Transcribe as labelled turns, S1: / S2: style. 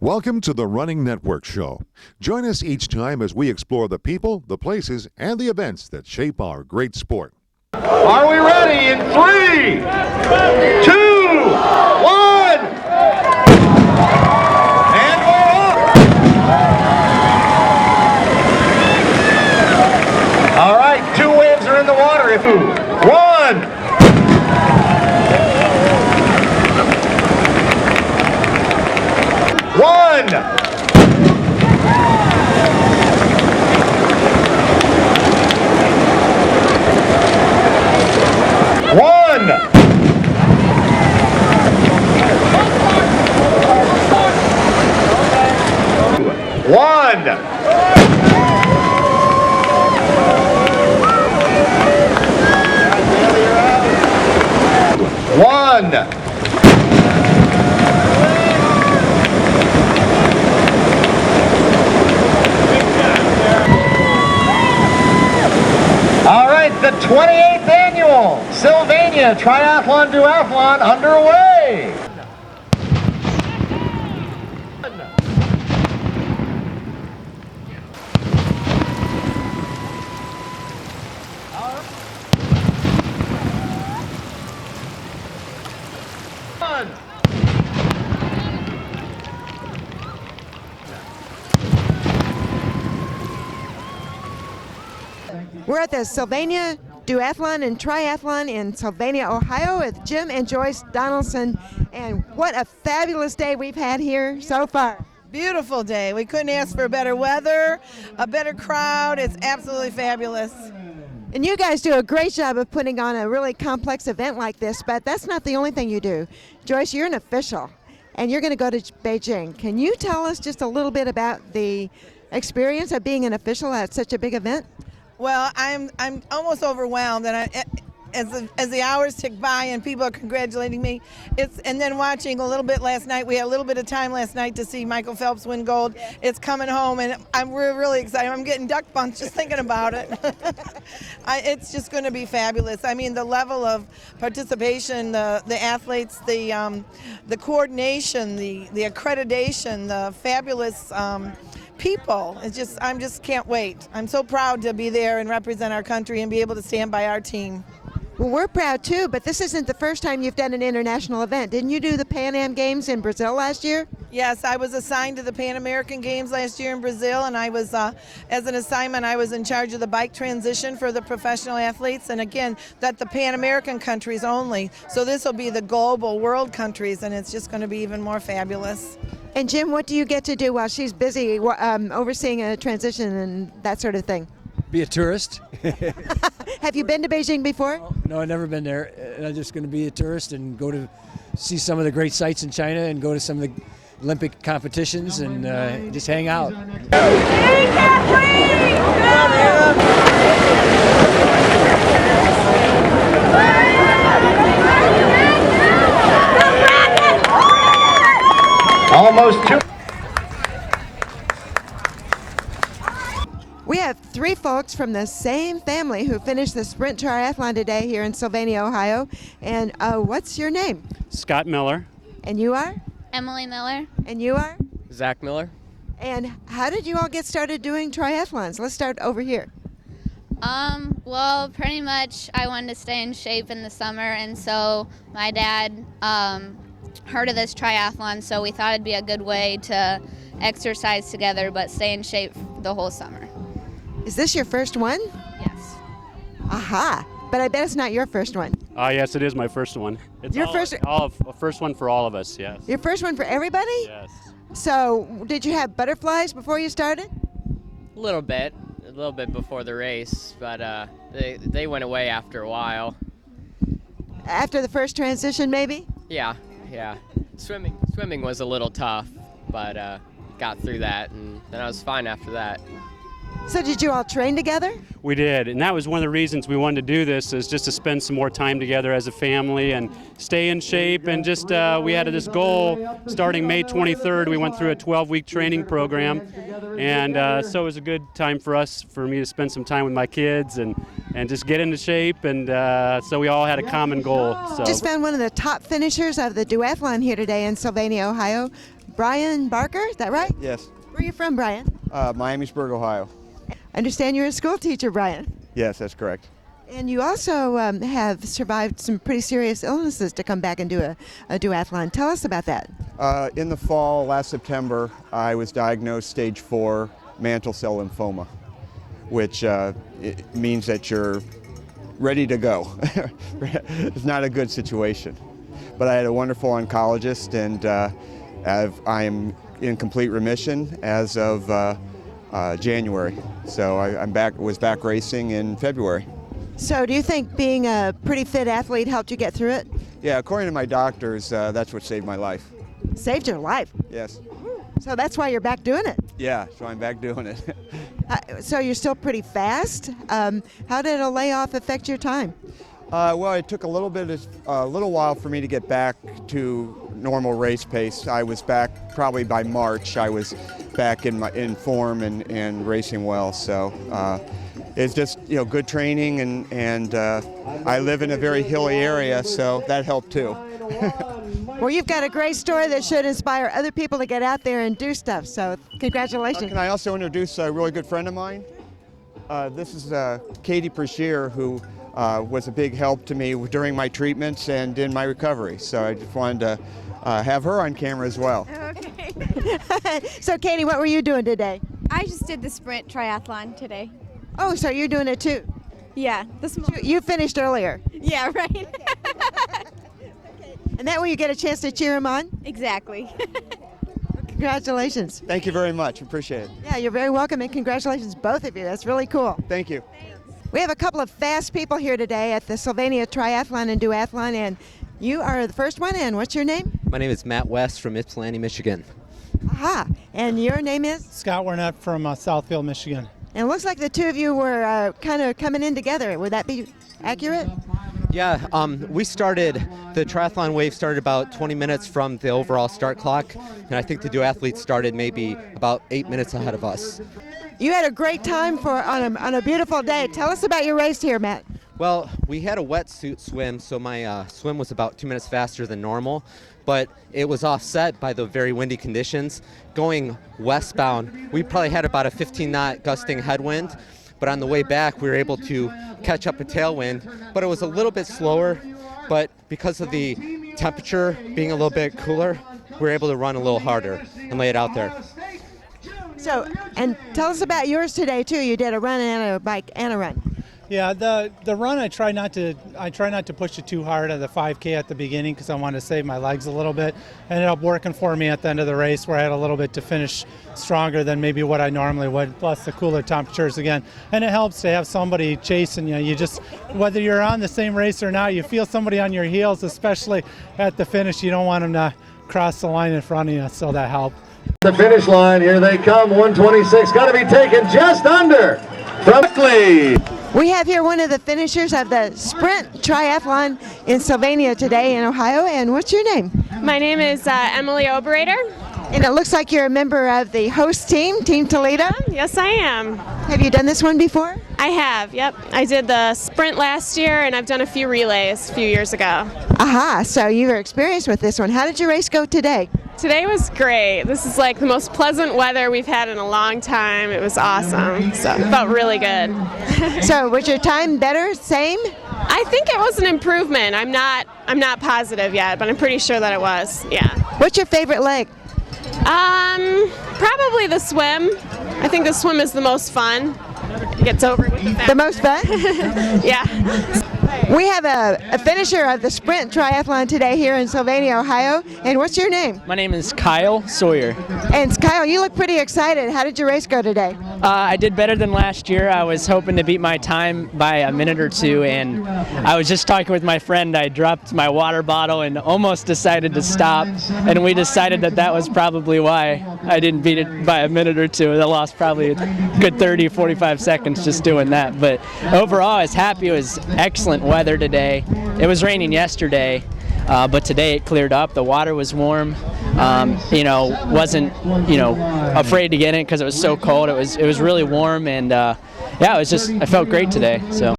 S1: Welcome to the Running Network Show. Join us each time as we explore the people, the places, and the events that shape our great sport.
S2: Are we ready in 3, 2, 1? And we're off! All right, 2 waves are in the water. 1. One. All right, the 28th annual Sylvania Triathlon Duathlon underway.
S3: We're at the Sylvania Duathlon and Triathlon in Sylvania, Ohio with Jim and Joyce Donaldson. And what a fabulous day we've had here so far.
S4: Beautiful day. We couldn't ask for better weather, a better crowd. It's absolutely fabulous.
S3: And you guys do a great job of putting on a really complex event like this, but that's not the only thing you do. Joyce, you're an official, and you're going to go to Beijing. Can you tell us just a little bit about the experience of being an official at such a big event?
S4: Well, I'm almost overwhelmed, and as the hours tick by and people are congratulating me, and then watching a little bit last night. We had a little bit of time last night to see Michael Phelps win gold. It's coming home, and we're really excited. I'm getting duck bunch just thinking about it. It's just going to be fabulous. I mean, the level of participation, the athletes, the coordination, the accreditation, the fabulous. People, I just can't wait. I'm so proud to be there and represent our country and be able to stand by our team.
S3: Well, we're proud too, but this isn't the first time you've done an international event. Didn't you do the Pan Am Games in Brazil last year?
S4: Yes, I was assigned to the Pan American Games last year in Brazil, and I was, as an assignment, I was in charge of the bike transition for the professional athletes, and again, that the Pan American countries only. So this will be the global world countries, and it's just going to be even more fabulous.
S3: And Jim, what do you get to do while she's busy overseeing a transition and that sort of thing?
S5: Be a tourist.
S3: Have you been to Beijing before?
S5: No, I've never been there. I'm just going to be a tourist and go to see some of the great sights in China and go to some of the Olympic competitions and just hang out.
S2: Almost 2.
S3: We have 3 folks from the same family who finished the sprint triathlon today here in Sylvania, Ohio. And what's your name?
S6: Scott Miller.
S3: And you are?
S7: Emily Miller.
S3: And you are?
S8: Zach Miller.
S3: And how did you all get started doing triathlons? Let's start over here.
S7: Well, pretty much I wanted to stay in shape in the summer, and so my dad heard of this triathlon, so we thought it'd be a good way to exercise together but stay in shape the whole summer.
S3: Is this your first one?
S7: Yes.
S3: Aha! But I bet it's not your first one.
S6: Yes, it is my first one. It's
S3: Your first
S6: one for all of us, yes.
S3: Your first one for everybody?
S6: Yes.
S3: So, did you have butterflies before you started?
S8: A little bit before the race, but they went away after a while.
S3: After the first transition, maybe?
S8: Yeah. Swimming was a little tough, but got through that, and then I was fine after that.
S3: So did you all train together?
S6: We did, and that was one of the reasons we wanted to do this, is just to spend some more time together as a family and stay in shape. And just we had this goal starting May 23rd. We went through a 12-week training program, and so it was a good time for me to spend some time with my kids and just get into shape. And so we all had a common goal. So.
S3: Just found one of the top finishers of the duathlon here today in Sylvania, Ohio. Brian Barker, is that right?
S9: Yes.
S3: Where are you from, Brian?
S9: Miamisburg, Ohio.
S3: I understand you're a school teacher, Brian.
S9: Yes, that's correct.
S3: And you also have survived some pretty serious illnesses to come back and do a duathlon. Tell us about that.
S9: In the fall, last September, I was diagnosed stage 4 mantle cell lymphoma, which it means that you're ready to go. It's not a good situation. But I had a wonderful oncologist, and I am in complete remission as of January. So was back racing in February.
S3: So do you think being a pretty fit athlete helped you get through it?
S9: Yeah, according to my doctors, that's what saved my life.
S3: Saved your life?
S9: Yes.
S3: So that's why you're back doing it?
S9: Yeah, so I'm back doing it.
S3: So you're still pretty fast. How did a layoff affect your time?
S9: Well, it took a little while for me to get back to normal race pace. I was back probably by March. I was back in form and racing well. So it's just good training, and I live in a very hilly area, so that helped too.
S3: Well, you've got a great story that should inspire other people to get out there and do stuff. So congratulations.
S9: Can I also introduce a really good friend of mine? This is Katie Pershier, who was a big help to me during my treatments and in my recovery. So I just wanted to have her on camera as well.
S3: Okay. So Katie, what were you doing today?
S10: I just did the sprint triathlon today.
S3: Oh, so you're doing it too?
S10: Yeah,
S3: You finished earlier.
S10: Yeah, right.
S3: And that way you get a chance to cheer them on?
S10: Exactly.
S3: Congratulations.
S9: Thank you very much. Appreciate it.
S3: Yeah, you're very welcome, and congratulations, both of you. That's really cool.
S9: Thank you.
S3: We have a couple of fast people here today at the Sylvania Triathlon and Duathlon, and you are the first one. And what's your name?
S11: My name is Matt West from Ypsilanti, Michigan.
S3: Aha. And your name is?
S12: Scott Warnett from Southfield, Michigan.
S3: And it looks like the two of you were kind of coming in together. Would that be accurate?
S11: Yeah, we started, the triathlon wave started about 20 minutes from the overall start clock, and I think the duathletes started maybe about 8 minutes ahead of us.
S3: You had a great time on a beautiful day. Tell us about your race here, Matt.
S11: Well, we had a wetsuit swim, so my swim was about 2 minutes faster than normal, but it was offset by the very windy conditions. Going westbound, we probably had about a 15-knot gusting headwind, but on the way back, we were able to catch up a tailwind, but it was a little bit slower, but because of the temperature being a little bit cooler, we were able to run a little harder and lay it out there.
S3: So, and tell us about yours today too. You did a run and a bike and a run.
S12: Yeah, the run I try not to push it too hard at the 5K at the beginning because I want to save my legs a little bit. Ended up working for me at the end of the race where I had a little bit to finish stronger than maybe what I normally would, plus the cooler temperatures again. And it helps to have somebody chasing you. You just, whether you're on the same race or not, you feel somebody on your heels, especially at the finish. You don't want them to cross the line in front of you, so that helped.
S2: The finish line, here they come, 126, got to be taken just under from Buckley.
S3: We have here one of the finishers of the sprint triathlon in Sylvania today in Ohio. And what's your name?
S13: My name is Emily Oberator.
S3: And it looks like you're a member of the host team, Team Toledo.
S13: Yes, I am.
S3: Have you done this one before?
S13: I have, yep. I did the sprint last year, and I've done a few relays a few years ago.
S3: Aha, so you were experienced with this one. How did your race go today?
S13: Today was great. This is like the most pleasant weather we've had in a long time. It was awesome, so it felt really good.
S3: So was your time better, same?
S13: I think it was an improvement. I'm not positive yet, but I'm pretty sure that it was, yeah.
S3: What's your favorite leg?
S13: Probably the swim. I think the swim is the most fun. It gets over with
S3: the most fun?
S13: Yeah.
S3: We have a finisher of the sprint triathlon today here in Sylvania, Ohio. And what's your name?
S14: My name is Kyle Sawyer.
S3: And Kyle, you look pretty excited. How did your race go today?
S14: I did better than last year. I was hoping to beat my time by a minute or two, and I was just talking with my friend. I dropped my water bottle and almost decided to stop, and we decided that that was probably why I didn't beat it by a minute or two. I lost probably a good 30, 45 seconds just doing that. But overall, I was happy. It was excellent weather today. It was raining yesterday, but today it cleared up. The water was warm. Wasn't afraid to get in because it was so cold. It was really warm, and I felt great today. So.